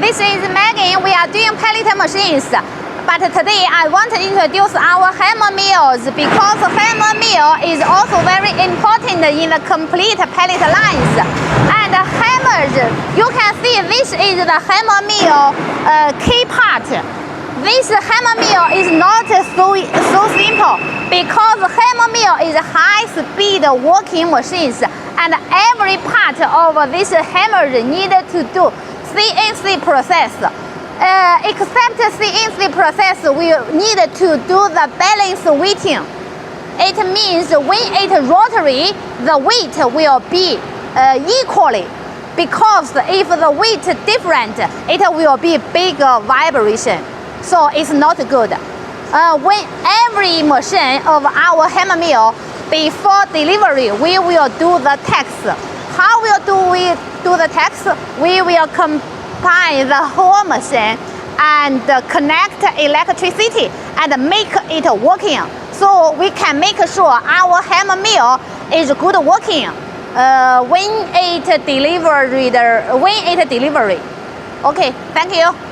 This is Megan. We are doing pellet machines. But today I want to introduce our hammer mills because hammer mill is also very important in the complete pellet lines. And hammers, you can see this is the hammer mill key part. This hammer mill is not so simple because hammer mill is high-speed working machines, and every part of this hammer needed to do CNC process. Except CNC process, we need to do the balance weighting. It means when it rotary, the weight will be equally, because if the weight different, it will be bigger vibration. So it's not good. When every machine of our hammer mill, before delivery, we will do the test. How will we do the test? We will combine the whole machine and connect electricity and make it working. So we can make sure our hammer mill is good working when it delivery. Okay, thank you.